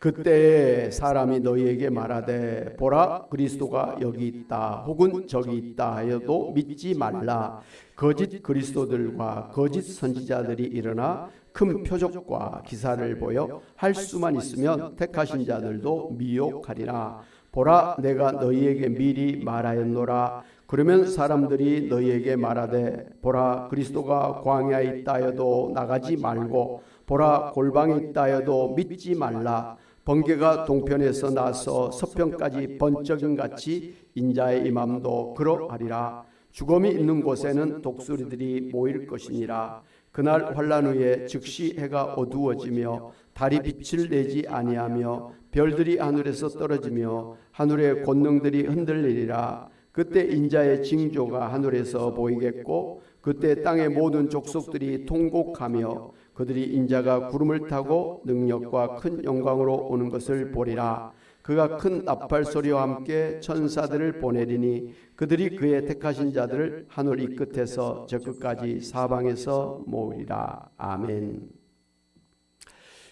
그때에 사람이 너희에게 말하되 보라 그리스도가 여기 있다 혹은 저기 있다 하여도 믿지 말라. 거짓 그리스도들과 거짓 선지자들이 일어나 큰 표적과 기사를 보여 할 수만 있으면 택하신 자들도 미혹하리라. 보라 내가 너희에게 미리 말하였노라. 그러면 사람들이 너희에게 말하되 보라 그리스도가 광야에 있다 하여도 나가지 말고 보라 골방에 있다 하여도 믿지 말라. 번개가 동편에서 나서 서편까지 번쩍임 같이 인자의 임함도 그러하리라. 죽음이 있는 곳에는 독수리들이 모일 것이니라. 그날 환난 후에 즉시 해가 어두워지며 달이 빛을 내지 아니하며 별들이 하늘에서 떨어지며 하늘의 권능들이 흔들리리라. 그때 인자의 징조가 하늘에서 보이겠고 그때 땅의 모든 족속들이 통곡하며 그들이 인자가 구름을 타고 능력과 큰 영광으로 오는 것을 보리라. 그가 큰 나팔 소리와 함께 천사들을 보내리니 그들이 그의 택하신 자들을 하늘 이 끝에서 저 끝까지 사방에서 모으리라. 아멘.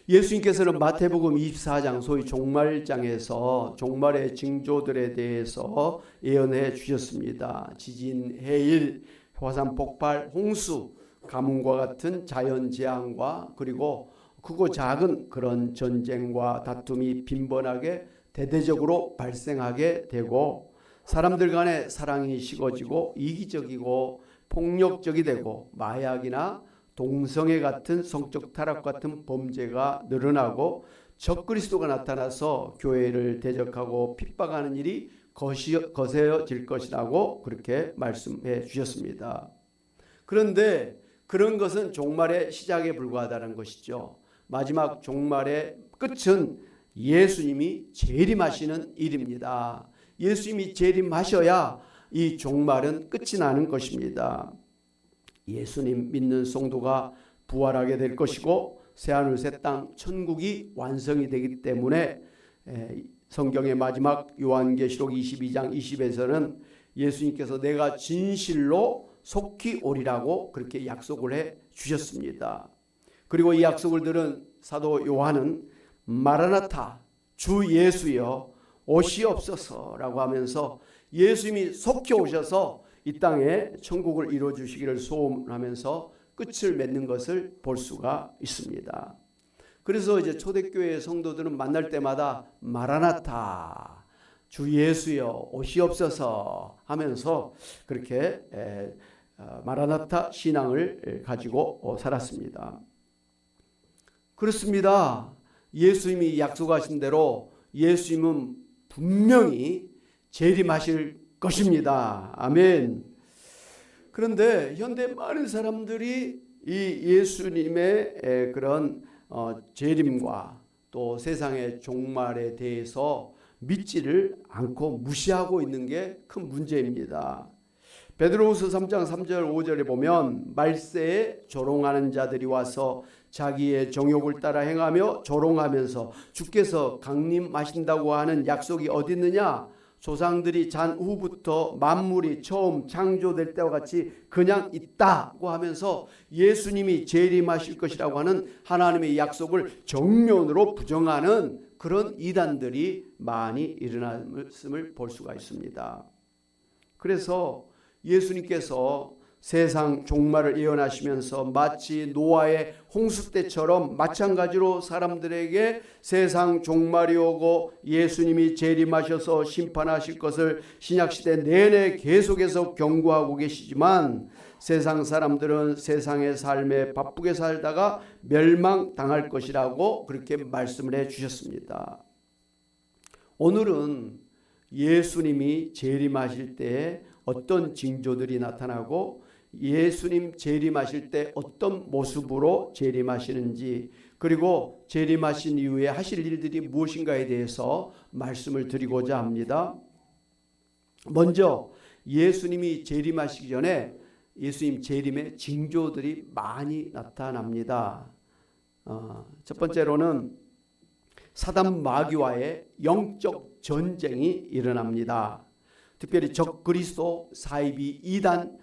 예수님께서는 마태복음 24장 소위 종말장에서 종말의 징조들에 대해서 예언해 주셨습니다. 지진, 해일, 화산 폭발, 홍수, 가뭄과 같은 자연재앙과 그리고 크고 작은 그런 전쟁과 다툼이 빈번하게 대대적으로 발생하게 되고 사람들 간의 사랑이 식어지고 이기적이고 폭력적이 되고 마약이나 동성애 같은 성적 타락 같은 범죄가 늘어나고 적그리스도가 나타나서 교회를 대적하고 핍박하는 일이 거세어질 것이라고 그렇게 말씀해 주셨습니다. 그런데 그런 것은 종말의 시작에 불과하다는 것이죠. 마지막 종말의 끝은 예수님이 재림하시는 일입니다. 예수님이 재림하셔야 이 종말은 끝이 나는 것입니다. 예수님 믿는 성도가 부활하게 될 것이고 새하늘 새 땅 천국이 완성이 되기 때문에 성경의 마지막 요한계시록 22장 20에서는 예수님께서 내가 진실로 속히 오리라고 그렇게 약속을 해 주셨습니다. 그리고 이 약속을 들은 사도 요한은 마라나타 주 예수여 오시옵소서라고 하면서 예수님이 속히 오셔서 이 땅에 천국을 이루어 주시기를 소원하면서 끝을 맺는 것을 볼 수가 있습니다. 그래서 이제 초대교회 성도들은 만날 때마다 마라나타 주 예수여 오시옵소서 하면서 그렇게 마라나타 신앙을 가지고 살았습니다. 그렇습니다. 예수님이 약속하신 대로 예수님은 분명히 재림하실 것입니다. 아멘. 그런데 현대 많은 사람들이 이 예수님의 그런 재림과 또 세상의 종말에 대해서 믿지를 않고 무시하고 있는 게 큰 문제입니다. 베드로후서 3장 3절 5절에 보면 말세에 조롱하는 자들이 와서 자기의 정욕을 따라 행하며 조롱하면서 주께서 강림하신다고 하는 약속이 어디 있느냐? 조상들이 잔 후부터 만물이 처음 창조될 때와 같이 그냥 있다고 하면서 예수님이 재림하실 것이라고 하는 하나님의 약속을 정면으로 부정하는 그런 이단들이 많이 일어났음을 볼 수가 있습니다. 그래서 예수님께서 세상 종말을 예언하시면서 마치 노아의 홍수 때처럼 마찬가지로 사람들에게 세상 종말이 오고 예수님이 재림하셔서 심판하실 것을 신약시대 내내 계속해서 경고하고 계시지만 세상 사람들은 세상의 삶에 바쁘게 살다가 멸망당할 것이라고 그렇게 말씀을 해 주셨습니다. 오늘은 예수님이 재림하실 때에 어떤 징조들이 나타나고 예수님 재림하실 때 어떤 모습으로 재림하시는지 그리고 재림하신 이후에 하실 일들이 무엇인가에 대해서 말씀을 드리고자 합니다. 먼저 예수님이 재림하시기 전에 예수님 재림의 징조들이 많이 나타납니다. 첫 번째로는 사단 마귀와의 영적 전쟁이 일어납니다. 특별히 적그리스도 사이비 이단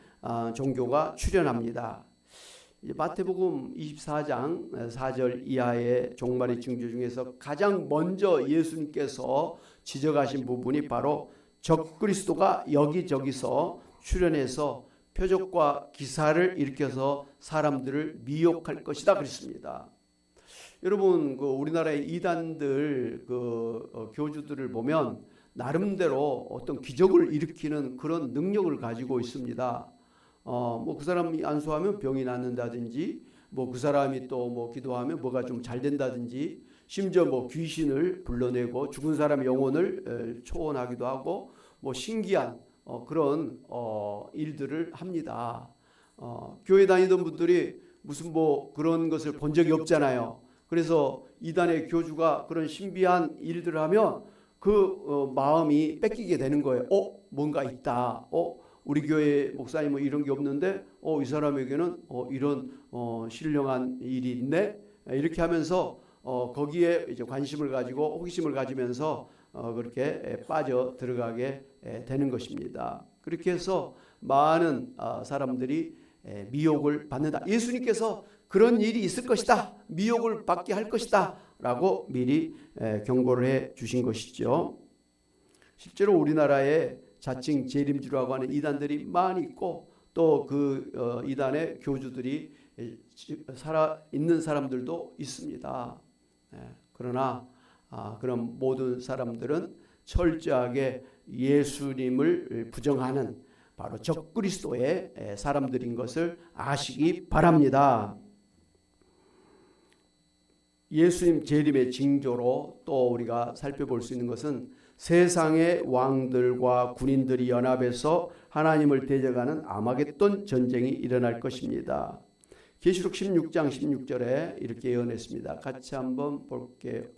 종교가 출현합니다. 마태복음 24장 4절 이하의 종말의 징조 중에서 가장 먼저 예수님께서 지적하신 부분이 바로 적그리스도가 여기저기서 출현해서 표적과 기사를 일으켜서 사람들을 미혹할 것이다 그랬습니다. 여러분, 우리나라의 이단들 교주들을 보면 나름대로 어떤 기적을 일으키는 그런 능력을 가지고 있습니다. 그 사람이 안수하면 병이 낫는다든지, 그 사람이 또 기도하면 뭐가 좀 잘 된다든지, 심지어 귀신을 불러내고 죽은 사람의 영혼을 초혼하기도 하고, 신기한 그런 일들을 합니다. 교회 다니던 분들이 무슨 그런 것을 본 적이 없잖아요. 그래서 이단의 교주가 그런 신비한 일들을 하면 그 마음이 뺏기게 되는 거예요. 뭔가 있다. 우리 교회 목사님은 이런 게 없는데 이 사람에게는 이런 신령한 일이 있네. 이렇게 하면서 거기에 이제 관심을 가지고 호기심을 가지면서 그렇게 빠져 들어가게 되는 것입니다. 그렇게 해서 많은 사람들이 미혹을 받는다. 예수님께서 그런 일이 있을 것이다, 미혹을 받게 할 것이다 라고 미리 경고를 해 주신 것이죠. 실제로 우리나라에 자칭 재림주라고 하는 이단들이 많이 있고, 또 그 이단의 교주들이 살아있는 사람들도 있습니다. 그러나 그런 모든 사람들은 철저하게 예수님을 부정하는 바로 적그리스도의 사람들인 것을 아시기 바랍니다. 예수님 재림의 징조로 또 우리가 살펴볼 수 있는 것은 세상의 왕들과 군인들이 연합해서 하나님을 대적하는 아마겟돈 전쟁이 일어날 것입니다. 계시록 16장 16절에 이렇게 예언했습니다. 같이 한번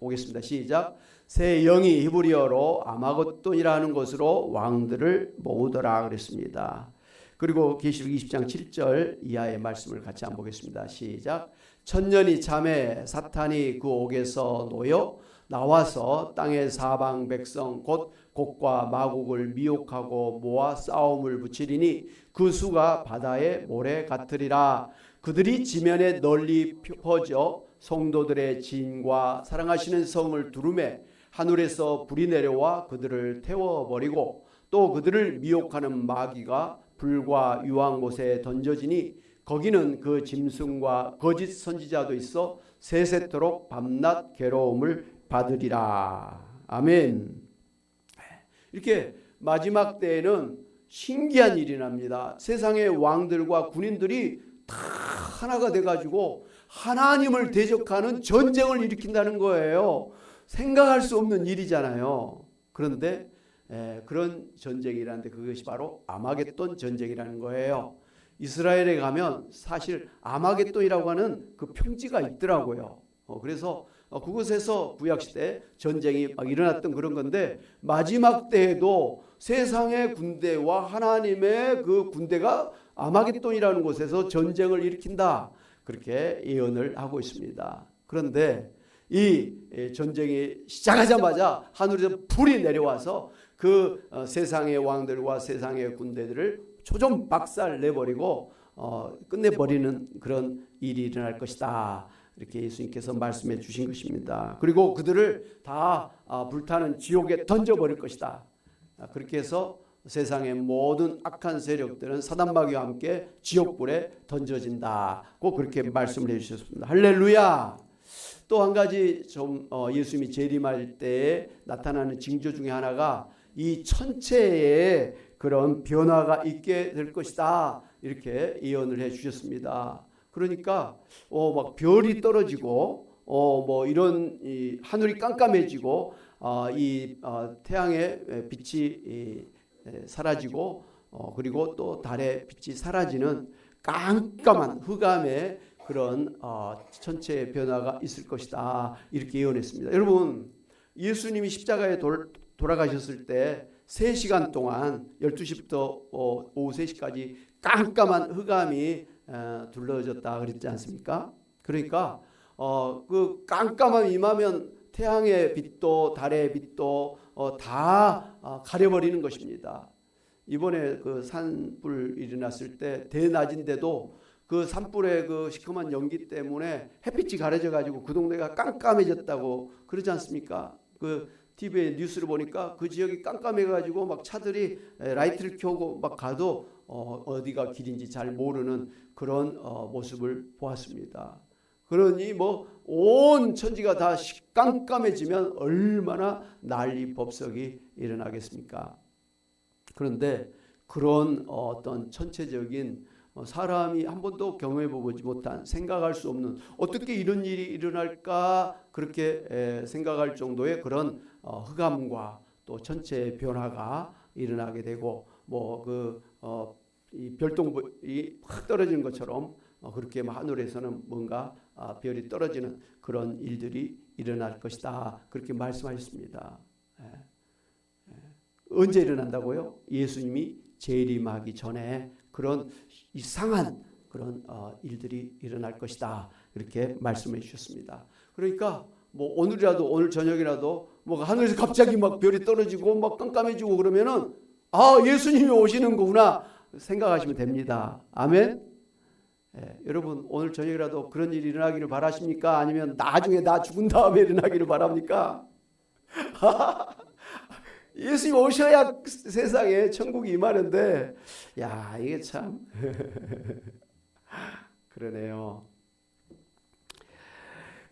보겠습니다. 시작. 새 영이 히브리어로 아마겟돈이라는 곳으로 왕들을 모으더라 그랬습니다. 그리고 계시록 20장 7절 이하의 말씀을 같이 한번 보겠습니다. 시작. 천년이 참해 사탄이 그 옥에서 놓여 나와서 땅의 사방 백성 곧 곡과 마곡을 미혹하고 모아 싸움을 붙이리니 그 수가 바다의 모래 같으리라. 그들이 지면에 널리 퍼져 성도들의 지인과 사랑하시는 성을 두루매 하늘에서 불이 내려와 그들을 태워버리고 또 그들을 미혹하는 마귀가 불과 유황 못에 던져지니 거기는 그 짐승과 거짓 선지자도 있어 세세토록 밤낮 괴로움을 받으리라. 아멘. 이렇게 마지막 때에는 신기한 일이 납니다. 세상의 왕들과 군인들이 다 하나가 돼가지고 하나님을 대적하는 전쟁을 일으킨다는 거예요. 생각할 수 없는 일이잖아요. 그런데 그런 전쟁이라는데 그것이 바로 아마겟돈 전쟁이라는 거예요. 이스라엘에 가면 사실 아마겟돈이라고 하는 그 평지가 있더라고요. 그래서 그곳에서 구약시대 전쟁이 막 일어났던 그런 건데, 마지막 때에도 세상의 군대와 하나님의 그 군대가 아마겟돈이라는 곳에서 전쟁을 일으킨다, 그렇게 예언을 하고 있습니다. 그런데 이 전쟁이 시작하자마자 하늘에서 불이 내려와서 그 세상의 왕들과 세상의 군대들을 초점 박살 내버리고 끝내버리는 그런 일이 일어날 것이다, 이렇게 예수님께서 말씀해 주신 것입니다. 그리고 그들을 다 불타는 지옥에 던져버릴 것이다. 그렇게 해서 세상의 모든 악한 세력들은 사단마귀와 함께 지옥불에 던져진다고 그렇게 말씀을 해주셨습니다. 할렐루야. 또 한 가지 좀 예수님이 재림할 때에 나타나는 징조 중에 하나가 이 천체에 그런 변화가 있게 될 것이다, 이렇게 예언을 해 주셨습니다. 그러니까 막 별이 떨어지고 이런 이 하늘이 깜깜해지고 태양의 빛이 사라지고 그리고 또 달의 빛이 사라지는 깜깜한 흑암의 그런 천체의 변화가 있을 것이다, 이렇게 예언했습니다. 여러분, 예수님이 십자가에 돌아가셨을 때 3시간 동안 12시부터 오후 3시까지 깜깜한 흑암이 둘러졌다 그랬지 않습니까? 그러니까 그 깜깜함이 임하면 태양의 빛도 달의 빛도 다 가려버리는 것입니다. 이번에 그 산불 일어났을 때 대낮인데도 그 산불의 그 시커먼 연기 때문에 햇빛이 가려져 가지고 그 동네가 깜깜해졌다고 그러지 않습니까? 그 TV에 뉴스를 보니까 그 지역이 깜깜해 가지고 막 차들이 라이트를 켜고 막 가도 어디가 길인지 잘 모르는 그런 모습을 보았습니다. 그러니 뭐 온 천지가 다 깜깜해지면 얼마나 난리 법석이 일어나겠습니까? 그런데 그런 어떤 전체적인 사람이 한 번도 경험해 보지 못한, 생각할 수 없는, 어떻게 이런 일이 일어날까 그렇게 생각할 정도의 그런 흑암과 또 전체의 변화가 일어나게 되고, 뭐 이 별똥별이 확 떨어지는 것처럼 그렇게 하늘에서는 뭔가 별이 떨어지는 그런 일들이 일어날 것이다, 그렇게 말씀하셨습니다. 언제 일어난다고요? 예수님이 재림하기 전에 그런 이상한 그런 일들이 일어날 것이다, 이렇게 말씀해 주셨습니다. 그러니까 뭐 오늘이라도, 오늘 저녁이라도 뭐 하늘에서 갑자기 막 별이 떨어지고 막 깜깜해지고 그러면은 예수님이 오시는 거구나 생각하시면 됩니다. 아멘. 여러분 오늘 저녁이라도 그런 일이 일어나기를 바라십니까? 아니면 나중에 나 죽은 다음에 일어나기를 바랍니까? 예수님 오셔야 세상에 천국이 임하는데, 야, 이게 참 그러네요.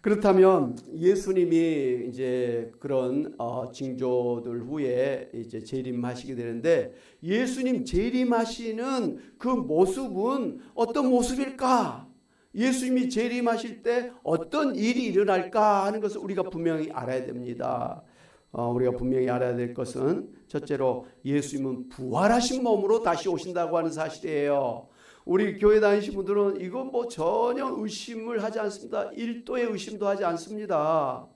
그렇다면 예수님이 이제 그런 징조들 후에 이제 재림하시게 되는데, 예수님 재림하시는 그 모습은 어떤 모습일까? 예수님이 재림하실 때 어떤 일이 일어날까 하는 것을 우리가 분명히 알아야 됩니다. 우리가 분명히 알아야 될 것은, 첫째로 예수님은 부활하신 몸으로 다시 오신다고 하는 사실이에요. 우리 교회 다니신 분들은 이건 뭐 전혀 의심을 하지 않습니다. 1도의 의심도 하지 않습니다.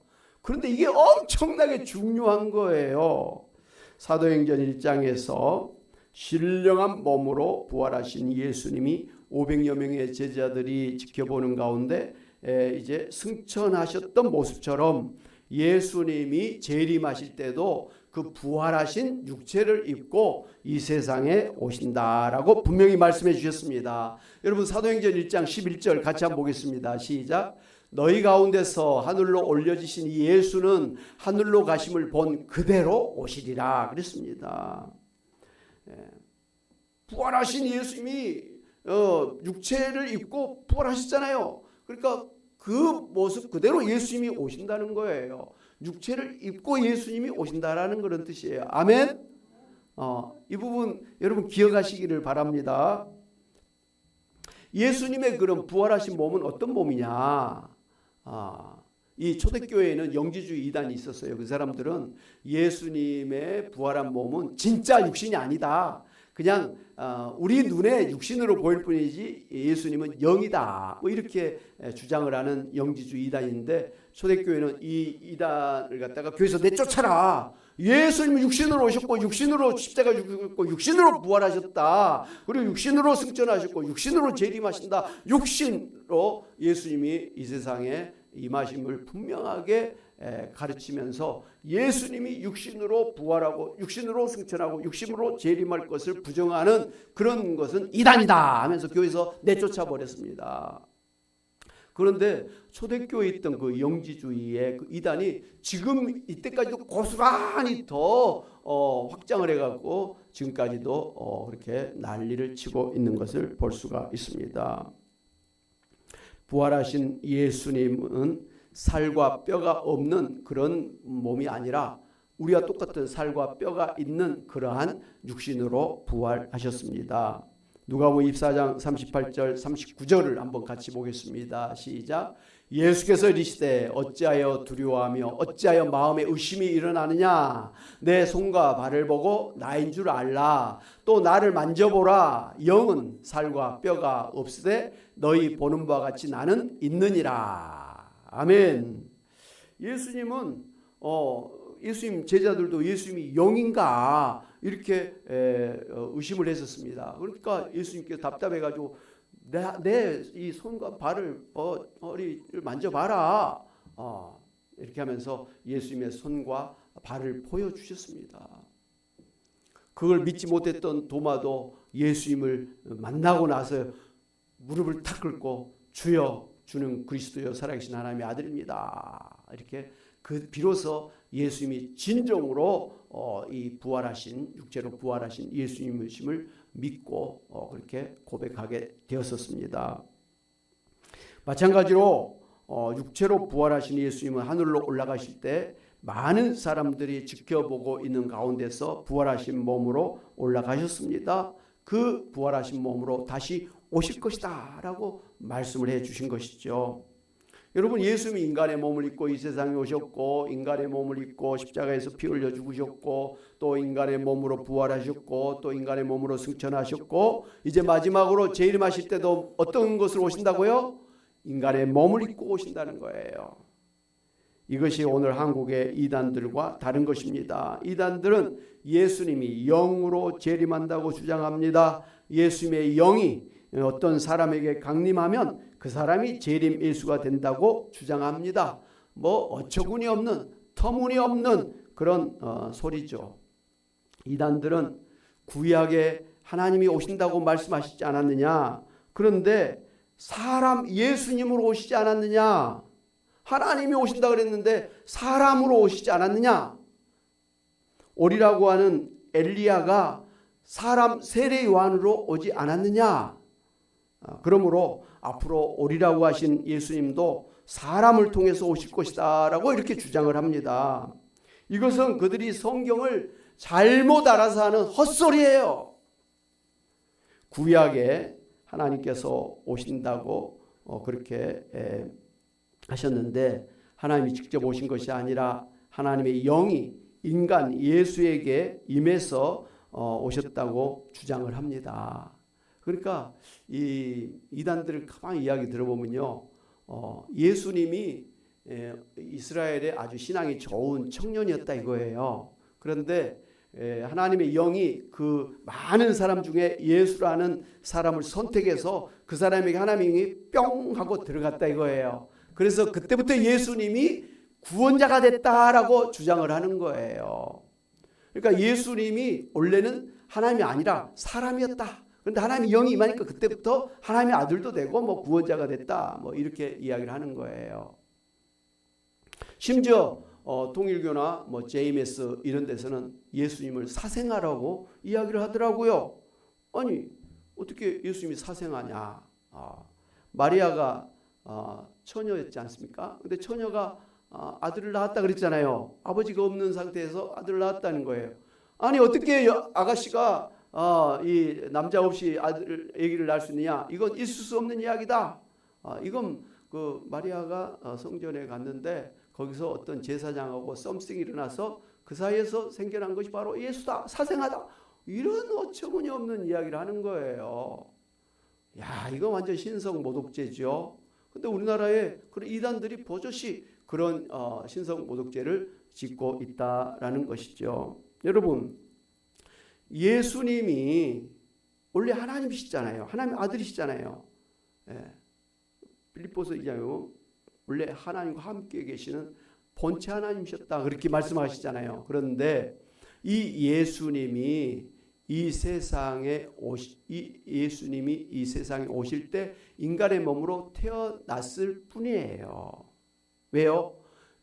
그런데 이게 엄청나게 중요한 거예요. 사도행전 1장에서 신령한 몸으로 부활하신 예수님이 500여 명의 제자들이 지켜보는 가운데 이제 승천하셨던 모습처럼 예수님이 재림하실 때도 그 부활하신 육체를 입고 이 세상에 오신다라고 분명히 말씀해 주셨습니다. 여러분 사도행전 1장 11절 같이 한번 보겠습니다. 시작. 너희 가운데서 하늘로 올려지신 이 예수는 하늘로 가심을 본 그대로 오시리라 그랬습니다. 부활하신 예수님이 육체를 입고 부활하셨잖아요. 그러니까 그 모습 그대로 예수님이 오신다는 거예요. 육체를 입고 예수님이 오신다라는 그런 뜻이에요. 아멘. 이 부분 여러분 기억하시기를 바랍니다. 예수님의 그런 부활하신 몸은 어떤 몸이냐? 이 초대교회에는 영지주의 이단이 있었어요. 그 사람들은 예수님의 부활한 몸은 진짜 육신이 아니다. 그냥 우리 눈에 육신으로 보일 뿐이지 예수님은 영이다, 뭐 이렇게 주장을 하는 영지주의 이단인데, 초대교회는 이 이단을 갖다가 교회에서 내쫓아라. 예수님은 육신으로 오셨고 육신으로 십자가 죽고 육신으로 부활하셨다. 그리고 육신으로 승천하셨고 육신으로 재림하신다. 육신으로 예수님이 이 세상에 임하심을 분명하게 가르치면서 예수님이 육신으로 부활하고 육신으로 승천하고 육신으로 재림할 것을 부정하는 그런 것은 이단이다 하면서 교회에서 내쫓아 버렸습니다. 그런데 초대교회에 있던 그 영지주의의 그 이단이 지금 이때까지도 고스란히 더 확장을 해갖고 지금까지도 그렇게 난리를 치고 있는 것을 볼 수가 있습니다. 부활하신 예수님은 살과 뼈가 없는 그런 몸이 아니라 우리와 똑같은 살과 뼈가 있는 그러한 육신으로 부활하셨습니다. 누가복음 24장 38절 39절을 한번 같이 보겠습니다. 시작. 예수께서 이르시되 어찌하여 두려워하며 어찌하여 마음에 의심이 일어나느냐? 내 손과 발을 보고 나인 줄 알라. 또 나를 만져보라. 영은 살과 뼈가 없으되 너희 보는 바와 같이 나는 있느니라. 아멘. 예수님은 예수님 제자들도 예수님이 영인가 이렇게 의심을 했었습니다. 그러니까 예수님께서 답답해가지고 내 이 손과 발을 허리를 만져봐라. 이렇게 하면서 예수님의 손과 발을 보여주셨습니다. 그걸 믿지 못했던 도마도 예수님을 만나고 나서 무릎을 탁 꿇고 주여, 주는 그리스도여 살아계신 하나님의 아들입니다. 이렇게 비로소 예수님이 진정으로 이 부활하신, 육체로 부활하신 예수님이심을 믿고 그렇게 고백하게 되었었습니다. 마찬가지로 육체로 부활하신 예수님은 하늘로 올라가실 때 많은 사람들이 지켜보고 있는 가운데서 부활하신 몸으로 올라가셨습니다. 그 부활하신 몸으로 다시 오실 것이다 라고 말씀을 해 주신 것이죠. 여러분, 예수님이 인간의 몸을 입고 이 세상에 오셨고, 인간의 몸을 입고 십자가에서 피 흘려 죽으셨고, 또 인간의 몸으로 부활하셨고, 또 인간의 몸으로 승천하셨고, 이제 마지막으로 재림하실 때도 어떤 것으로 오신다고요? 인간의 몸을 입고 오신다는 거예요. 이것이 오늘 한국의 이단들과 다른 것입니다. 이단들은 예수님이 영으로 재림한다고 주장합니다. 예수님의 영이 어떤 사람에게 강림하면 그 사람이 재림 예수가 된다고 주장합니다. 뭐 어처구니 없는, 터무니없는 그런 소리죠. 이단들은 구약에 하나님이 오신다고 말씀하시지 않았느냐? 그런데 사람 예수님으로 오시지 않았느냐? 하나님이 오신다 그랬는데 사람으로 오시지 않았느냐? 오리라고 하는 엘리야가 사람 세례 요한으로 오지 않았느냐? 그러므로 앞으로 오리라고 하신 예수님도 사람을 통해서 오실 것이다 라고 이렇게 주장을 합니다. 이것은 그들이 성경을 잘못 알아서 하는 헛소리예요. 구약에 하나님께서 오신다고 그렇게 하셨는데 하나님이 직접 오신 것이 아니라 하나님의 영이 인간 예수에게 임해서 오셨다고 주장을 합니다. 그러니까 이 이단들을 가만히 이야기 들어보면요, 예수님이 이스라엘의 아주 신앙이 좋은 청년이었다 이거예요. 그런데 하나님의 영이 그 많은 사람 중에 예수라는 사람을 선택해서 그 사람에게 하나님이 뿅 하고 들어갔다 이거예요. 그래서 그때부터 예수님이 구원자가 됐다라고 주장을 하는 거예요. 그러니까 예수님이 원래는 하나님이 아니라 사람이었다. 그런데 하나님의 영이 임하니까 그때부터 하나님의 아들도 되고 뭐 구원자가 됐다, 뭐 이렇게 이야기를 하는 거예요. 심지어 통일교나 뭐 JMS 이런 데서는 예수님을 사생아라고 이야기를 하더라고요. 아니 어떻게 예수님이 사생아냐? 마리아가 처녀였지 않습니까? 근데 처녀가 아들을 낳았다 그랬잖아요. 아버지가 없는 상태에서 아들을 낳았다는 거예요. 아니 어떻게 아가씨가 이 남자 없이 아기를 낳을 수 있느냐? 이건 있을 수 없는 이야기다. 이건 그 마리아가 성전에 갔는데 거기서 어떤 제사장하고 썸씽이 일어나서 그 사이에서 생겨난 것이 바로 예수다, 사생아다. 이런 어처구니 없는 이야기를 하는 거예요. 야, 이거 완전 신성 모독죄죠. 근데 우리나라에 그런 이단들이 버젓이 그런 신성 모독죄를 짓고 있다라는 것이죠. 여러분, 예수님이 원래 하나님이시잖아요. 하나님 아들이시잖아요. 빌립보서 2장에 원래 하나님과 함께 계시는 본체 하나님이셨다 그렇게 말씀하시잖아요. 그런데 이 예수님이 이 세상에 오실 때 인간의 몸으로 태어났을 뿐이에요. 왜요?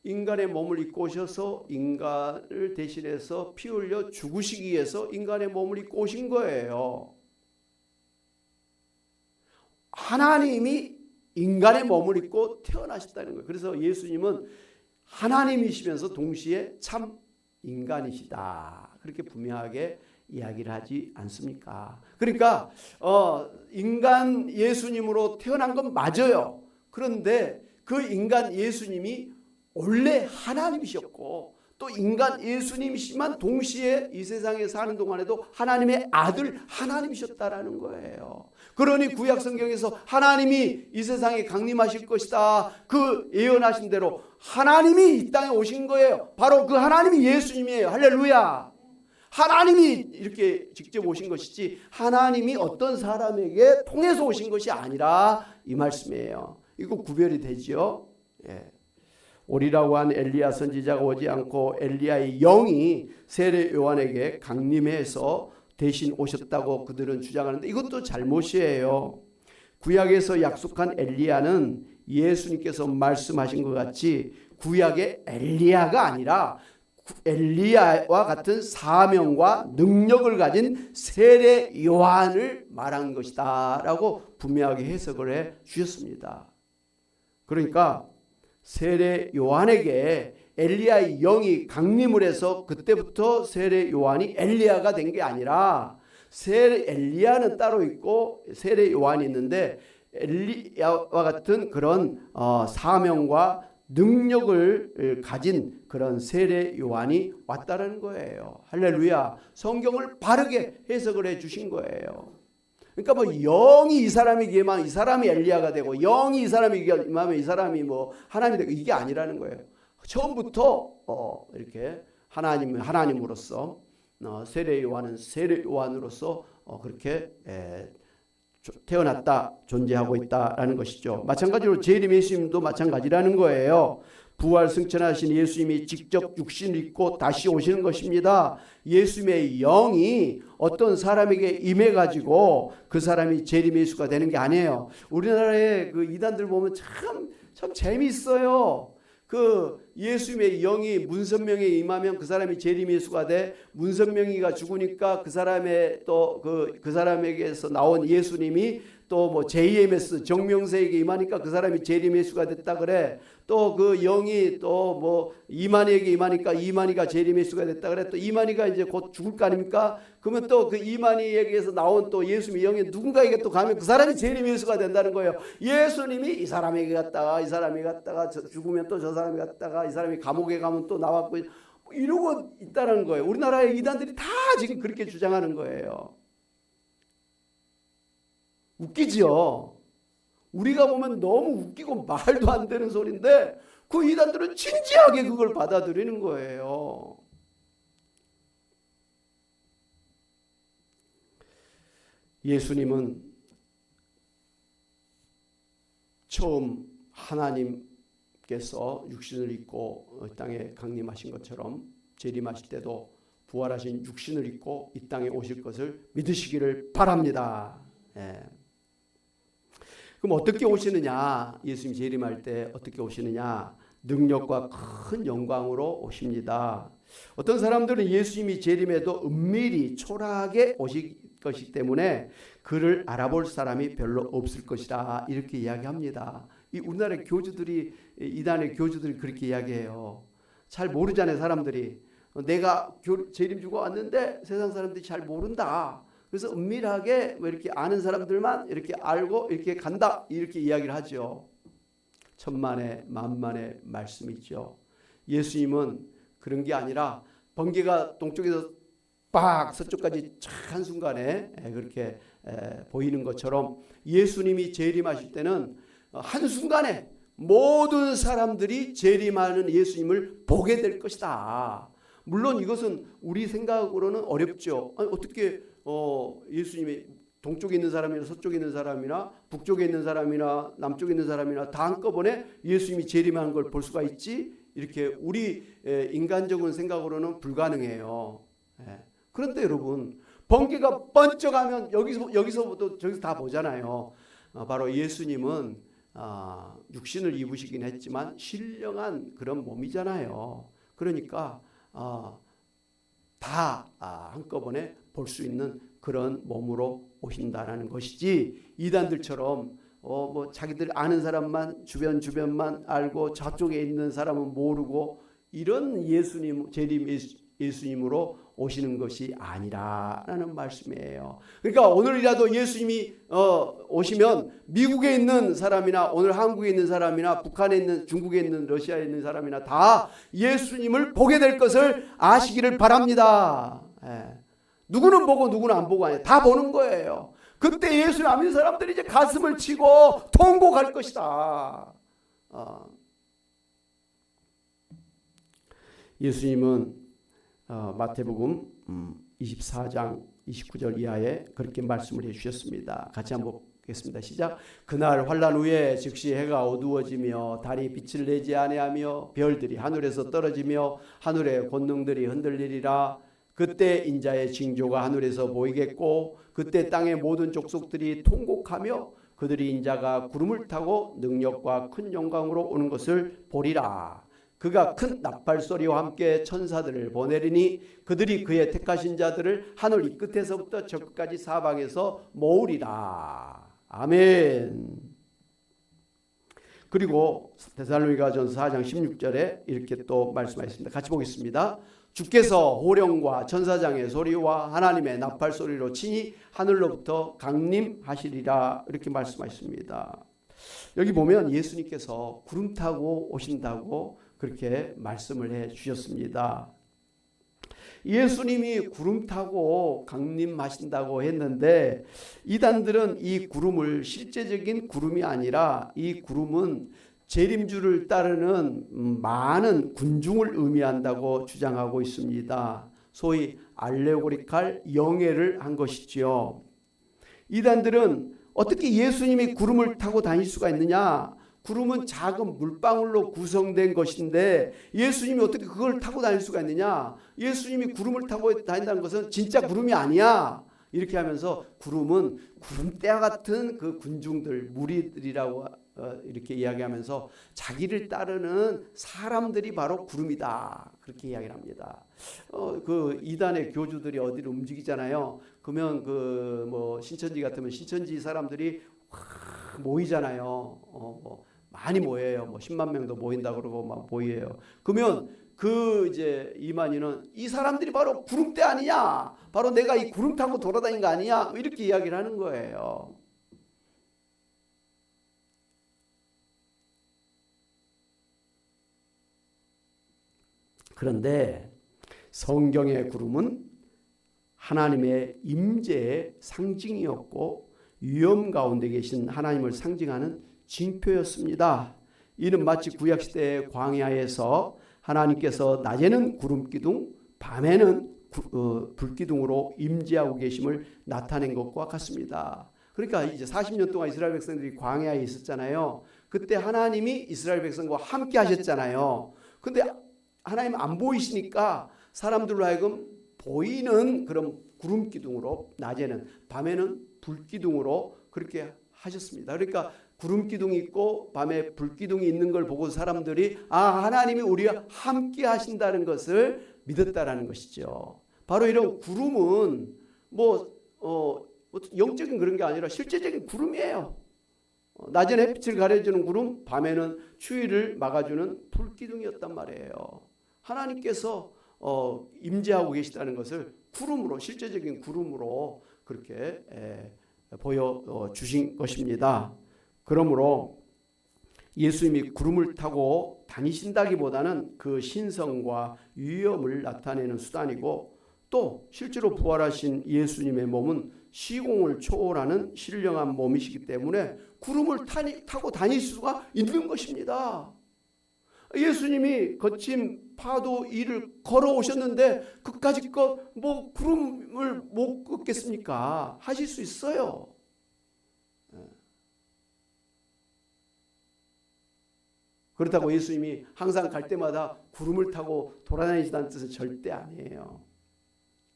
인간의 몸을 입고 오셔서 인간을 대신해서 피 흘려 죽으시기 위해서 인간의 몸을 입고 오신 거예요. 하나님이 인간의 몸을 입고 태어나셨다는 거예요. 그래서 예수님은 하나님이시면서 동시에 참 인간이시다. 그렇게 분명하게 이야기를 하지 않습니까? 그러니까 인간 예수님으로 태어난 건 맞아요. 그런데 그 인간 예수님이 원래 하나님이셨고 또 인간 예수님이시지만 동시에 이 세상에 사는 동안에도 하나님의 아들 하나님이셨다라는 거예요. 그러니 구약 성경에서 하나님이 이 세상에 강림하실 것이다 그 예언하신 대로 하나님이 이 땅에 오신 거예요. 바로 그 하나님이 예수님이에요. 할렐루야. 하나님이 이렇게 직접 오신 것이지 하나님이 어떤 사람에게 통해서 오신 것이 아니라 이 말씀이에요. 이거 구별이 되죠. 예. 오리라고 한 엘리야 선지자가 오지 않고 엘리야의 영이 세례 요한에게 강림해서 대신 오셨다고 그들은 주장하는데 이것도 잘못이에요. 구약에서 약속한 엘리야는 예수님께서 말씀하신 것 같이 구약의 엘리야가 아니라 엘리야와 같은 사명과 능력을 가진 세례 요한을 말한 것이다 라고 분명하게 해석을 해 주셨습니다. 그러니까 세례 요한에게 엘리야의 영이 강림을 해서 그때부터 세례 요한이 엘리야가 된 게 아니라 엘리야는 따로 있고 세례 요한이 있는데 엘리야와 같은 그런 사명과 능력을 가진 그런 세례 요한이 왔다는 거예요. 할렐루야. 성경을 바르게 해석을 해 주신 거예요. 그러니까 뭐 영이 이 사람에게 임하면 이 사람이 엘리야가 되고 영이 이 사람에게 임하면 이 사람이 뭐 하나님이 되고 이게 아니라는 거예요. 처음부터 이렇게 하나님으로서 세례 요한은 세례 요한으로서 그렇게 태어났다, 존재하고 있다라는 것이죠. 마찬가지로 재림 예수님도 마찬가지라는 거예요. 부활 승천하신 예수님이 직접 육신을 입고 다시 오시는 것입니다. 예수님의 영이 어떤 사람에게 임해가지고 그 사람이 재림 예수가 되는 게 아니에요. 우리나라의 그 이단들 보면 참 재미있어요. 그 예수님의 영이 문선명에 임하면 그 사람이 재림 예수가 돼. 문선명이가 죽으니까 그 사람의 또 그 사람에게서 나온 예수님이 또 뭐 JMS 정명세에게 임하니까 그 사람이 재림 예수가 됐다 그래. 또 그 영이 또 뭐 이만희에게 임하니까 이만희가 재림 예수가 됐다 그래. 또 이만희가 이제 곧 죽을 거 아닙니까? 그러면 또 그 이만희에게서 나온 또 예수님의 영이 누군가에게 또 가면 그 사람이 재림 예수가 된다는 거예요. 예수님이 이 사람에게 갔다가 이 사람이 갔다가 죽으면 또 저 사람이 갔다가 이 사람이 감옥에 가면 또 나왔고 이러고 있다는 거예요. 우리나라의 이단들이 다 지금 그렇게 주장하는 거예요. 웃기지요. 우리가 보면 너무 웃기고 말도 안 되는 소리인데 그 이단들은 진지하게 그걸 받아들이는 거예요. 예수님은 처음 하나님께서 육신을 입고 땅에 강림하신 것처럼 재림하실 때도 부활하신 육신을 입고 이 땅에 오실 것을 믿으시기를 바랍니다. 예. 그럼 어떻게 오시느냐? 예수님이 재림할 때 어떻게 오시느냐? 능력과 큰 영광으로 오십니다. 어떤 사람들은 예수님이 재림해도 은밀히 초라하게 오실 것이기 때문에 그를 알아볼 사람이 별로 없을 것이다 이렇게 이야기합니다. 이 우리나라의 교주들이 이단의 교주들이 그렇게 이야기해요. 잘 모르잖아요. 사람들이 내가 재림 주고 왔는데 세상 사람들이 잘 모른다. 그래서 은밀하게 뭐 이렇게 아는 사람들만 이렇게 알고 이렇게 간다 이렇게 이야기를 하죠. 천만의 만만의 말씀이죠. 예수님은 그런 게 아니라 번개가 동쪽에서 빡 서쪽까지 한순간에 그렇게 보이는 것처럼 예수님이 재림하실 때는 한순간에 모든 사람들이 재림하는 예수님을 보게 될 것이다. 물론 이것은 우리 생각으로는 어렵죠. 아니, 어떻게 예수님이 동쪽에 있는 사람이나 서쪽에 있는 사람이나 북쪽에 있는 사람이나 남쪽에 있는 사람이나 다 한꺼번에 예수님이 재림하는 걸 볼 수가 있지? 이렇게 우리 인간적인 생각으로는 불가능해요. 그런데 여러분 번개가 번쩍하면 여기서부터 저기서 다 보잖아요. 바로 예수님은 육신을 입으시긴 했지만 신령한 그런 몸이잖아요. 그러니까 다 한꺼번에 볼 수 있는 그런 몸으로 오신다라는 것이지 이단들처럼 뭐 자기들 아는 사람만 주변만 알고 저쪽에 있는 사람은 모르고 이런 예수님 재림 예수님으로 오시는 것이 아니라라는 말씀이에요. 그러니까 오늘이라도 예수님이 오시면 미국에 있는 사람이나 오늘 한국에 있는 사람이나 북한에 있는 중국에 있는 러시아에 있는 사람이나 다 예수님을 보게 될 것을 아시기를 바랍니다. 누구는 보고 누구는 안 보고 아니에요. 다 보는 거예요. 그때 예수님 안 믿는 사람들이 이제 가슴을 치고 통곡할 것이다. 예수님은 마태복음 24장 29절 이하에 그렇게 말씀을 해주셨습니다. 같이 한번 보겠습니다. 시작. 그날 환난 후에 즉시 해가 어두워지며 달이 빛을 내지 아니하며 별들이 하늘에서 떨어지며 하늘의 권능들이 흔들리리라. 그때 인자의 징조가 하늘에서 보이겠고 그때 땅의 모든 족속들이 통곡하며 그들이 인자가 구름을 타고 능력과 큰 영광으로 오는 것을 보리라. 그가 큰 나팔 소리와 함께 천사들을 보내리니 그들이 그의 택하신 자들을 하늘 이 끝에서부터 저 끝까지 사방에서 모으리라. 아멘. 그리고 데살로니가전서 4장 16절에 이렇게 또 말씀하셨습니다. 같이 보겠습니다. 주께서 호령과 천사장의 소리와 하나님의 나팔 소리로 친히 하늘로부터 강림하시리라. 이렇게 말씀하셨습니다. 여기 보면 예수님께서 구름 타고 오신다고 그렇게 말씀을 해 주셨습니다. 예수님이 구름 타고 강림하신다고 했는데 이단들은 이 구름을 실제적인 구름이 아니라 이 구름은 재림주를 따르는 많은 군중을 의미한다고 주장하고 있습니다. 소위 알레고리칼 영예를 한 것이지요. 이단들은 어떻게 예수님이 구름을 타고 다닐 수가 있느냐? 구름은 작은 물방울로 구성된 것인데 예수님이 어떻게 그걸 타고 다닐 수가 있느냐? 예수님이 구름을 타고 다닌다는 것은 진짜 구름이 아니야. 이렇게 하면서 구름은 구름대와 같은 그 군중들, 무리들이라고 이렇게 이야기하면서 자기를 따르는 사람들이 바로 구름이다. 그렇게 이야기를 합니다. 그 이단의 교주들이 어디로 움직이잖아요. 그러면 그 신천지 같으면 신천지 사람들이 모이잖아요. 많이 모여요. 10만 명도 모인다 그러고 막 모여요. 그러면 그 이제 이만희는 이 사람들이 바로 구름대 아니냐? 바로 내가 이 구름 타고 돌아다닌 거 아니냐? 이렇게 이야기를 하는 거예요. 그런데 성경의 구름은 하나님의 임재의 상징이었고 위험 가운데 계신 하나님을 상징하는 징표였습니다. 이는 마치 구약시대의 광야에서 하나님께서 낮에는 구름기둥, 밤에는 불기둥으로 임재하고 계심을 나타낸 것과 같습니다. 그러니까 이제 40년 동안 이스라엘 백성들이 광야에 있었잖아요. 그때 하나님이 이스라엘 백성과 함께 하셨잖아요. 근데 하나님 안 보이시니까 사람들로 하여금 보이는 그런 구름기둥으로 낮에는, 밤에는 불기둥으로 그렇게 하셨습니다. 그러니까 구름기둥이 있고 밤에 불기둥이 있는 걸 보고 사람들이 하나님이 우리와 함께 하신다는 것을 믿었다라는 것이죠. 바로 이런 구름은 영적인 그런 게 아니라 실제적인 구름이에요. 낮에는 햇빛을 가려주는 구름, 밤에는 추위를 막아주는 불기둥이었단 말이에요. 하나님께서 임재하고 계시다는 것을 구름으로, 실제적인 구름으로 그렇게 보여주신 것입니다. 그러므로 예수님이 구름을 타고 다니신다기보다는 그 신성과 위엄을 나타내는 수단이고, 또 실제로 부활하신 예수님의 몸은 시공을 초월하는 신령한 몸이시기 때문에 구름을 타고 다닐 수가 있는 것입니다. 예수님이 거친 파도 위를 걸어오셨는데 그까짓 구름을 못 걷겠습니까? 하실 수 있어요. 그렇다고 예수님이 항상 갈 때마다 구름을 타고 돌아다니시다는 뜻은 절대 아니에요.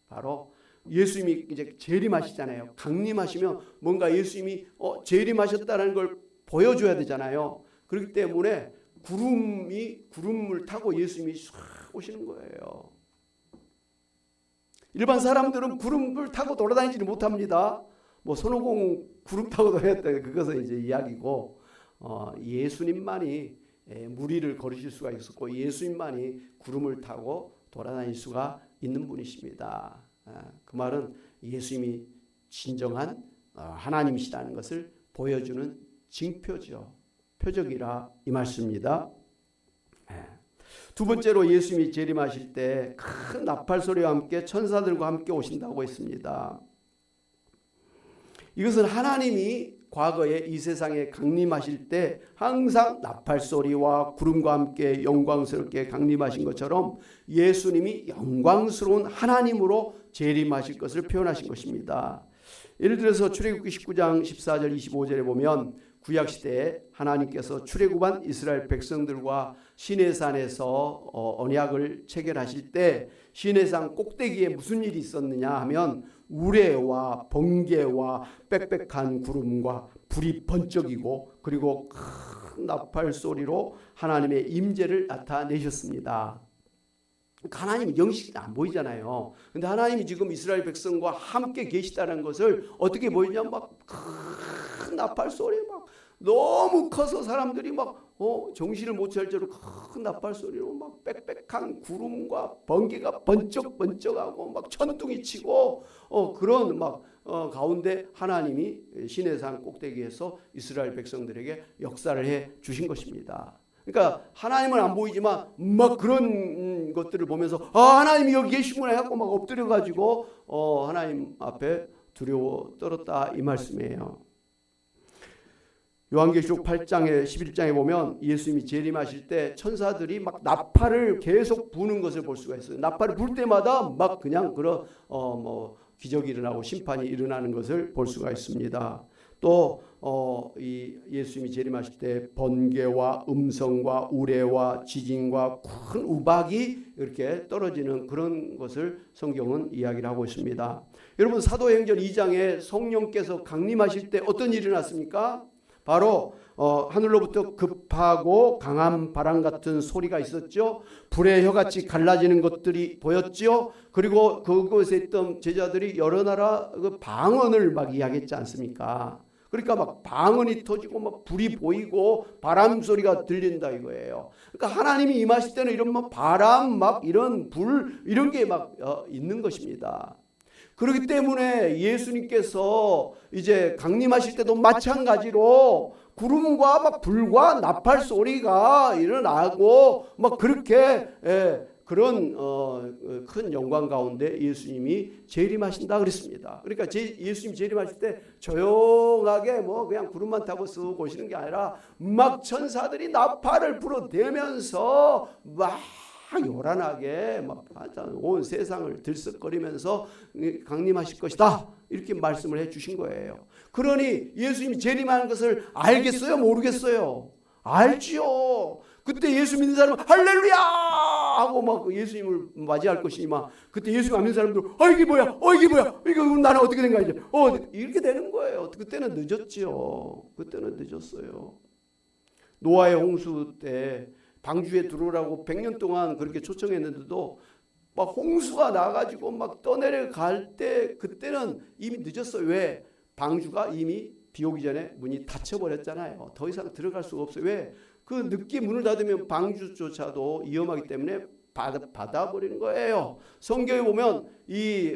바로 예수님이 이제 재림하시잖아요. 강림하시면 뭔가 예수님이 재림하셨다는 걸 보여줘야 되잖아요. 그렇기 때문에 구름을 타고 예수님이 쫙 오시는 거예요. 일반 사람들은 구름을 타고 돌아다니지는 못합니다. 손오공 구름 타고 다녔다, 그것은 이제 이야기고, 예수님만이 무리를 걸으실 수가 있었고 예수님만이 구름을 타고 돌아다닐 수가 있는 분이십니다. 그 말은 예수님이 진정한 하나님이시라는 것을 보여주는 징표죠. 표적이라 이 말씀입니다. 두 번째로 예수님이 재림하실 때 큰 나팔 소리와 함께 천사들과 함께 오신다고 했습니다. 이것은 하나님이 과거에 이 세상에 강림하실 때 항상 나팔 소리와 구름과 함께 영광스럽게 강림하신 것처럼 예수님이 영광스러운 하나님으로 재림하실 것을 표현하신 것입니다. 예를 들어서 출애굽기 19장 14절 25절에 보면 구약 시대에 하나님께서 출애굽한 이스라엘 백성들과 시내산에서 언약을 체결하실 때 시내산 꼭대기에 무슨 일이 있었느냐 하면 우레와 번개와 빽빽한 구름과 불이 번쩍이고 그리고 큰 나팔 소리로 하나님의 임재를 나타내셨습니다. 하나님이 영식이 안 보이잖아요. 근데 하나님이 지금 이스라엘 백성과 함께 계시다는 것을 어떻게 보이냐, 막 큰 나팔 소리 막 너무 커서 사람들이 막 정신을 못 차릴 정도로 큰 나팔 소리로 막 빽빽한 구름과 번개가 번쩍번쩍하고 막 천둥이 치고 그런 막 가운데 하나님이 시내산 꼭대기에서 이스라엘 백성들에게 역사를 해 주신 것입니다. 그러니까 하나님은 안 보이지만 막 그런 것들을 보면서 하나님이 여기 계시구나 해갖고 막 엎드려 가지고 하나님 앞에 두려워 떨었다 이 말씀이에요. 요한계시록 8장에 11장에 보면 예수님이 재림하실 때 천사들이 막 나팔을 계속 부는 것을 볼 수가 있어요. 나팔을 불 때마다 막 그냥 그런 기적이 일어나고 심판이 일어나는 것을 볼 수가 있습니다. 또 이 예수님이 재림하실 때 번개와 음성과 우레와 지진과 큰 우박이 이렇게 떨어지는 그런 것을 성경은 이야기를 하고 있습니다. 여러분 사도행전 2장에 성령께서 강림하실 때 어떤 일이 일어났습니까? 바로 하늘로부터 급하고 강한 바람 같은 소리가 있었죠. 불의 혀같이 갈라지는 것들이 보였죠. 그리고 그곳에 있던 제자들이 여러 나라 그 방언을 막 이야기했지 않습니까? 그러니까 막 방언이 터지고 막 불이 보이고 바람 소리가 들린다 이거예요. 그러니까 하나님이 임하실 때는 이런 막 바람 막 이런 불 이런 게 막 있는 것입니다. 그렇기 때문에 예수님께서 이제 강림하실 때도 마찬가지로 구름과 막 불과 나팔 소리가 일어나고 막 그렇게 그런 큰 영광 가운데 예수님이 재림하신다 그랬습니다. 그러니까 예수님 재림하실 때 조용하게 뭐 그냥 구름만 타고 쓱 오시는 게 아니라 막 천사들이 나팔을 불어대면서 막 요란하게 막 온 세상을 들썩거리면서 강림하실 것이다 이렇게 말씀을 해주신 거예요. 그러니 예수님이 재림하는 것을 알겠어요? 모르겠어요? 알지요. 그때 예수 믿는 사람은 할렐루야 하고 막 예수님을 맞이할 것이니만 그때 예수 안 믿는 사람들 이게 뭐야? 이게 뭐야? 이거 나는 어떻게 된 거야 이제? 이렇게 되는 거예요. 그때는 늦었지요. 그때는 늦었어요. 노아의 홍수 때 방주에 들어오라고 100년 동안 그렇게 초청했는데도 막 홍수가 나가지고 막 떠내려갈 때 그때는 이미 늦었어요. 왜? 방주가 이미 비 오기 전에 문이 닫혀버렸잖아요. 더 이상 들어갈 수가 없어요. 왜? 그 늦게 문을 닫으면 방주조차도 위험하기 때문에 닫아버리는 거예요. 성경에 보면 이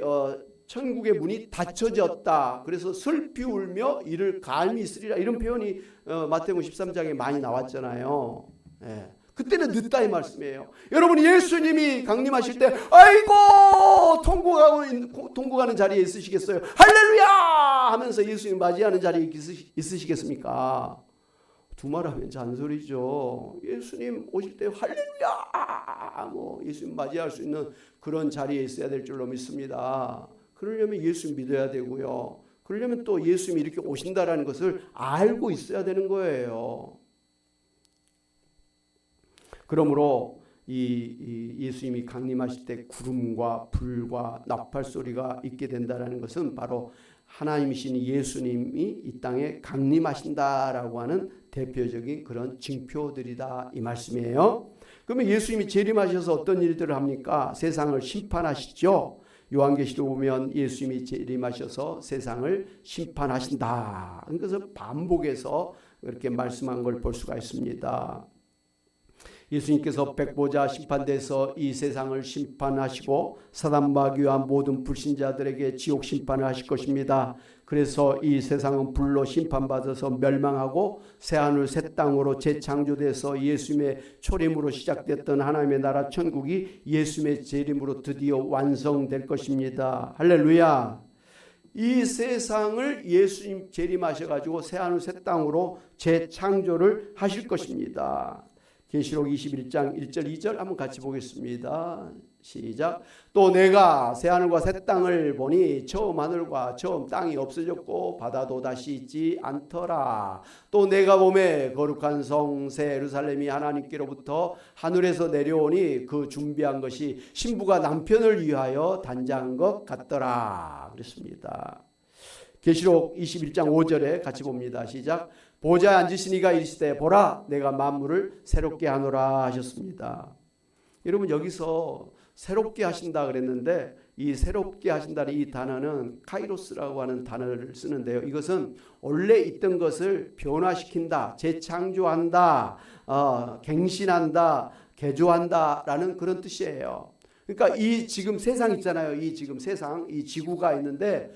천국의 문이 닫혀졌다. 그래서 슬피 울며 이를 갈미 있으리라 이런 표현이 마태복음 13장에 많이 나왔잖아요. 예. 그때는 늦다 이 말씀이에요. 여러분 예수님이 강림하실 때 아이고 통곡하는 자리에 있으시겠어요? 할렐루야 하면서 예수님 맞이하는 자리에 있으시겠습니까? 두말하면 잔소리죠. 예수님 오실 때 할렐루야 뭐 예수님 맞이할 수 있는 그런 자리에 있어야 될 줄로 믿습니다. 그러려면 예수님 믿어야 되고요. 그러려면 또 예수님이 이렇게 오신다라는 것을 알고 있어야 되는 거예요. 그러므로 이 예수님이 강림하실 때 구름과 불과 나팔 소리가 있게 된다는 것은 바로 하나님이신 예수님이 이 땅에 강림하신다라고 하는 대표적인 그런 징표들이다 이 말씀이에요. 그러면 예수님이 재림하셔서 어떤 일들을 합니까? 세상을 심판하시죠. 요한계시록 보면 예수님이 재림하셔서 세상을 심판하신다. 그래서 반복해서 이렇게 말씀한 걸 볼 수가 있습니다. 예수님께서 백보자 심판대에서 이 세상을 심판하시고 사단마귀와 모든 불신자들에게 지옥 심판을 하실 것입니다. 그래서 이 세상은 불로 심판받아서 멸망하고 새하늘 새 땅으로 재창조돼서 예수님의 초림으로 시작됐던 하나님의 나라 천국이 예수님의 재림으로 드디어 완성될 것입니다. 할렐루야. 이 세상을 예수님 재림하셔가지고 새하늘 새 땅으로 재창조를 하실 것입니다. 계시록 21장 1절 2절 한번 같이 보겠습니다. 시작. 또 내가 새하늘과 새 땅을 보니 처음 하늘과 처음 땅이 없어졌고 바다도 다시 있지 않더라. 또 내가 보매 거룩한 성 새 예루살렘이 하나님께로부터 하늘에서 내려오니 그 준비한 것이 신부가 남편을 위하여 단장한 것 같더라. 그렇습니다. 계시록 21장 5절에 같이 봅니다. 시작. 보좌에 앉으신 이가 이르시되 보라 내가 만물을 새롭게 하노라 하셨습니다. 여러분 여기서 새롭게 하신다 그랬는데 이 새롭게 하신다는 이 단어는 카이로스라고 하는 단어를 쓰는데요. 이것은 원래 있던 것을 변화시킨다, 재창조한다, 갱신한다, 개조한다라는 그런 뜻이에요. 그러니까 이 지금 세상 있잖아요. 이 지금 세상, 이 지구가 있는데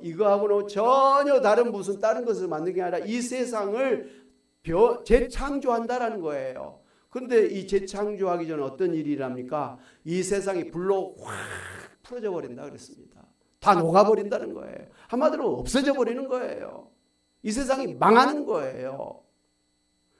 이거하고는 전혀 다른 무슨 다른 것을 만든 게 아니라 이 세상을 재창조한다라는 거예요. 그런데 이 재창조하기 전에 어떤 일이랍니까? 이 세상이 불로 확 풀어져 버린다 그랬습니다. 다 녹아버린다는 거예요. 한마디로 없어져 버리는 거예요. 이 세상이 망하는 거예요.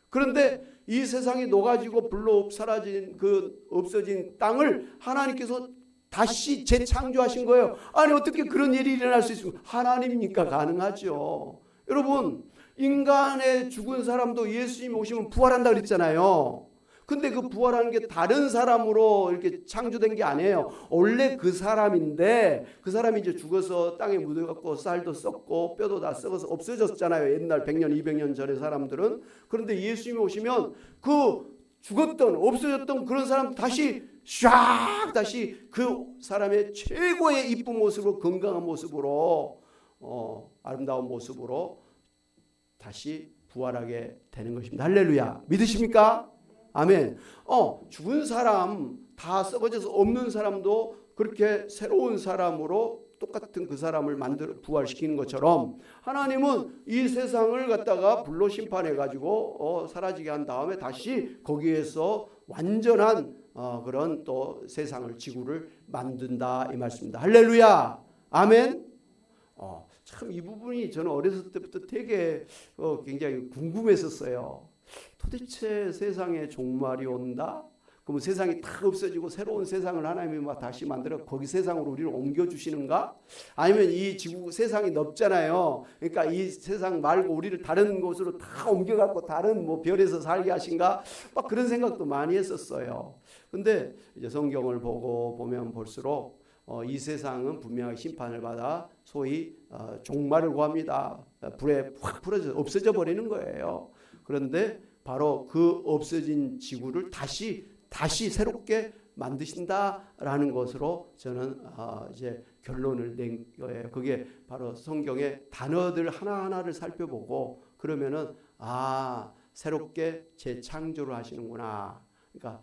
그런데 이 세상이 녹아지고 불로 사라진 그 없어진 땅을 하나님께서 다시 재창조하신 거예요. 아니 어떻게 그런 일이 일어날 수 있습니까? 하나님이니까 가능하죠. 여러분 인간의 죽은 사람도 예수님이 오시면 부활한다 그랬잖아요. 근데 그 부활하는 게 다른 사람으로 이렇게 창조된 게 아니에요. 원래 그 사람인데 그 사람이 이제 죽어서 땅에 묻어갖고 쌀도 썩고 뼈도 다 썩어서 없어졌잖아요. 옛날 100년, 200년 전의 사람들은. 그런데 예수님이 오시면 그 죽었던 없어졌던 그런 사람 다시 샥 다시 그 사람의 최고의 이쁜 모습으로 건강한 모습으로 아름다운 모습으로 다시 부활하게 되는 것입니다. 할렐루야. 믿으십니까? 아멘. 죽은 사람 다 썩어져서 없는 사람도 그렇게 새로운 사람으로 똑같은 그 사람을 만들어 부활시키는 것처럼 하나님은 이 세상을 갖다가 불로 심판해 가지고 사라지게 한 다음에 다시 거기에서 완전한 그런 또 세상을 지구를 만든다 이 말씀입니다. 할렐루야. 아멘. 참 이 부분이 저는 어렸을 때부터 되게 굉장히 궁금했었어요. 도대체 세상에 종말이 온다? 그러면 세상이 다 없어지고 새로운 세상을 하나님이 막 다시 만들어 거기 세상으로 우리를 옮겨주시는가? 아니면 이 지구 세상이 넓잖아요. 그러니까 이 세상 말고 우리를 다른 곳으로 다 옮겨갖고 다른 뭐 별에서 살게 하신가? 막 그런 생각도 많이 했었어요. 근데 이제 성경을 보면 볼수록 이 세상은 분명히 심판을 받아 소위 종말을 구합니다. 불에 확 없어져 버리는 거예요. 그런데 바로 그 없어진 지구를 다시 새롭게 만드신다라는 것으로 저는 이제 결론을 낸 거예요. 그게 바로 성경의 단어들 하나하나를 살펴보고 그러면은 새롭게 재창조를 하시는구나. 그러니까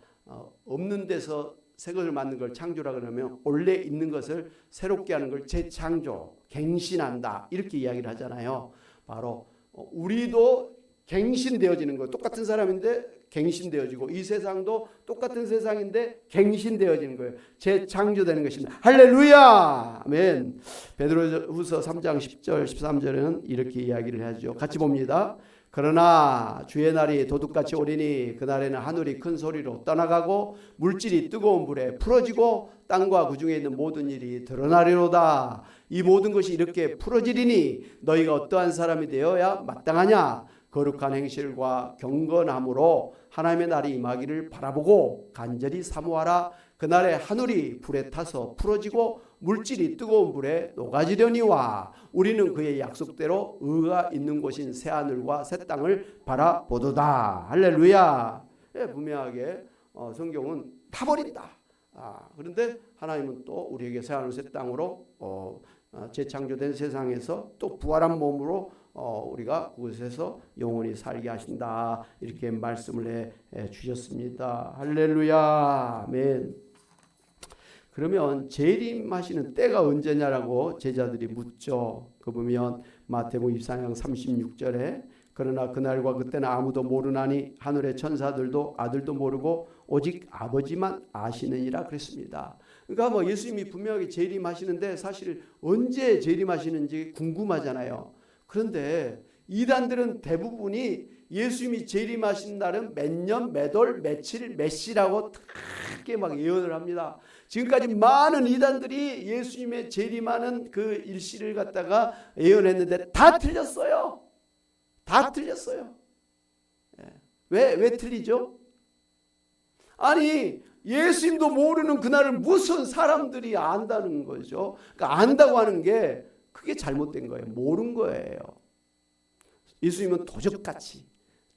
없는 데서 새 것을 만든 걸 창조라 그러면 원래 있는 것을 새롭게 하는 걸 재창조, 갱신한다 이렇게 이야기를 하잖아요. 바로 우리도 갱신되어지는 거예요. 똑같은 사람인데 갱신되어지고 이 세상도 똑같은 세상인데 갱신되어지는 거예요. 재창조되는 것입니다. 할렐루야. 아멘. 베드로후서 3장 10절 13절에는 이렇게 이야기를 하죠. 같이 봅니다. 그러나 주의 날이 도둑같이 오리니 그날에는 하늘이 큰 소리로 떠나가고 물질이 뜨거운 불에 풀어지고 땅과 그 중에 있는 모든 일이 드러나리로다. 이 모든 것이 이렇게 풀어지리니 너희가 어떠한 사람이 되어야 마땅하냐? 거룩한 행실과 경건함으로 하나님의 날이 임하기를 바라보고 간절히 사모하라. 그날에 하늘이 불에 타서 풀어지고 물질이 뜨거운 불에 녹아지려니와 우리는 그의 약속대로 의가 있는 곳인 새하늘과 새 땅을 바라보도다. 할렐루야. 분명하게 성경은 타버린다. 그런데 하나님은 또 우리에게 새하늘 새 땅으로 재창조된 세상에서 또 부활한 몸으로 우리가 그곳에서 영원히 살게 하신다. 이렇게 말씀을 해 주셨습니다. 할렐루야. 아멘. 그러면 재림하시는 때가 언제냐라고 제자들이 묻죠. 그 보면 마태복음 24장 36절에 그러나 그날과 그때는 아무도 모르나니 하늘의 천사들도 아들도 모르고 오직 아버지만 아시느니라 그랬습니다. 그러니까 뭐 예수님이 분명하게 재림하시는데 사실 언제 재림하시는지 궁금하잖아요. 그런데 이단들은 대부분이 예수님이 재림하신 날은 몇 년, 몇 월, 며칠, 몇 시라고 크게 막 예언을 합니다. 지금까지 많은 이단들이 예수님의 재림하는 그 일시를 갖다가 예언했는데 다 틀렸어요. 다 틀렸어요. 왜 틀리죠? 아니 예수님도 모르는 그날을 무슨 사람들이 안다는 거죠. 그러니까 안다고 하는 게 그게 잘못된 거예요. 모르는 거예요. 예수님은 도적같이,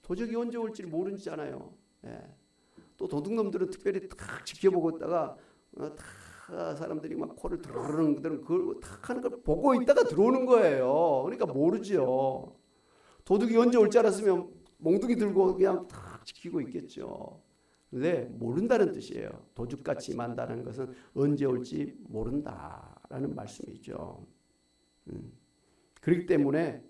도적이 언제 올지 모르잖아요. 또 도둑놈들은 특별히 탁 지켜보고 있다가 다 사람들이 막 코를 들어오는 그들은 그걸 탁 하는 걸 보고 있다가 들어오는 거예요. 그러니까 모르죠. 도둑이 언제 올지 알았으면 몽둥이 들고 그냥 탁 지키고 있겠죠. 근데 모른다는 뜻이에요. 도둑같이 만다는 것은 언제 올지 모른다라는 말씀이죠. 그렇기 때문에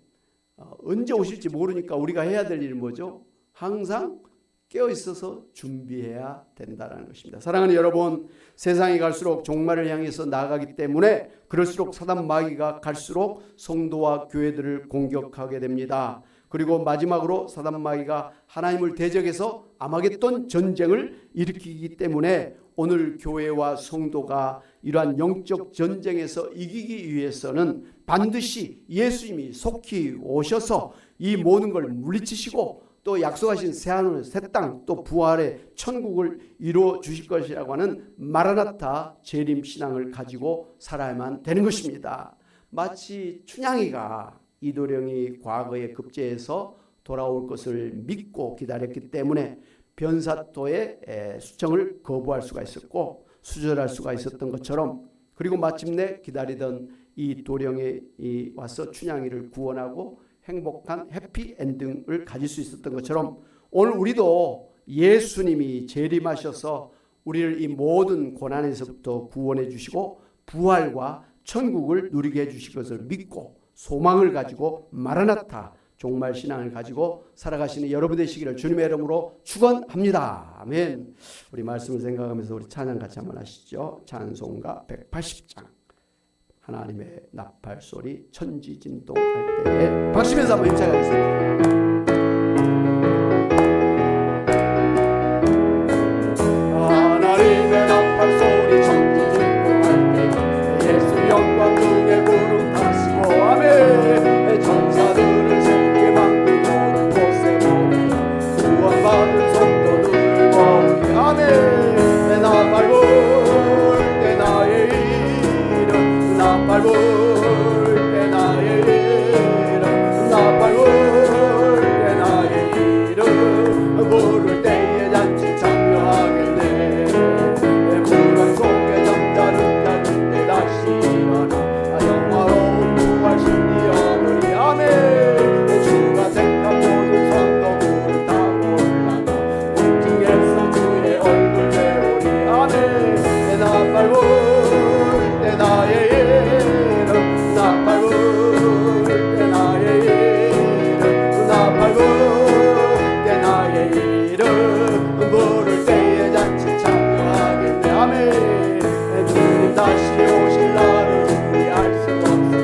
언제 오실지 모르니까 우리가 해야 될 일은 뭐죠? 항상 깨어 있어서 준비해야 된다는 것입니다. 사랑하는 여러분, 세상이 갈수록 종말을 향해서 나아가기 때문에 그럴수록 사단 마귀가 갈수록 성도와 교회들을 공격하게 됩니다. 그리고 마지막으로 사단 마귀가 하나님을 대적해서 아마겟돈 전쟁을 일으키기 때문에 오늘 교회와 성도가 이러한 영적 전쟁에서 이기기 위해서는 반드시 예수님이 속히 오셔서 이 모든 걸 물리치시고 또 약속하신 새하늘 새 땅 또 부활의 천국을 이루어 주실 것이라고 하는 마라나타 재림 신앙을 가지고 살아야만 되는 것입니다. 마치 춘향이가 이도령이 과거에 급제해서 돌아올 것을 믿고 기다렸기 때문에 변사토의 수청을 거부할 수가 있었고 수절할 수가 있었던 것처럼, 그리고 마침내 기다리던 이 도령이 와서 춘향이를 구원하고 행복한 해피엔딩을 가질 수 있었던 것처럼 오늘 우리도 예수님이 재림하셔서 우리를 이 모든 고난에서부터 구원해 주시고 부활과 천국을 누리게 해 주실 것을 믿고 소망을 가지고 마라나타 종말 신앙을 가지고 살아가시는 여러분 되시기를 주님의 이름으로 축원합니다. 아멘. 우리 말씀을 생각하면서 우리 찬양 같이 한번 하시죠. 찬송가 180장 하나님의 나팔 소리 천지진동할 때에 박수면서 한번 힘차게 하겠습니다. 하나님의 나팔 소리 천지진동할 때 예수 영광 중에 구름 타시고 아멘. 천사들을 새롭게 만드는 곳에 모여 구원받은 성도들 모여 아멘. 내 나팔 불 때 나의 이름 나팔 불 때 나의 이름 나팔 불 때 나의 이름 부를 때에 잔치 참여하겠네. 내 불안 속에 잠자는 자 그때 다시 일어나 영화로운 부활 승리 얻으리 아멘. 내 주가 택한 모든 성도들 다 올라가 공중에서 주의 얼굴 배우리 아멘. 내 나팔 불 때 나의 이름 나팔 불 때 나의 이름 나팔 불 때 나의 이름 부를 때에 잔치 참여하겠네 아멘. 주님 다시 오실 날은 우리 알 수 없으니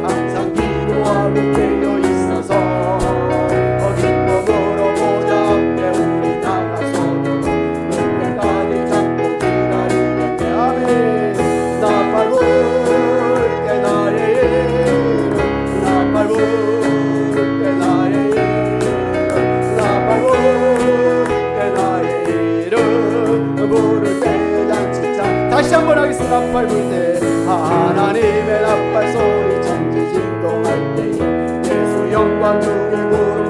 항상 기도하고 깨어 있어서 기쁨으로 보좌 앞에 우리 나가서도 그때까지 잡고 기다리겠네 아멘. 나팔 불 때 나의 이름 나팔 불 때 나의 이름 나팔 불 때 나의 이름 부를 때 잔치 참 다시 한번 하겠습니다. 나팔 불 때 하나님의 나팔 소리 천지 진동할 때에 예수 영광 중에 구름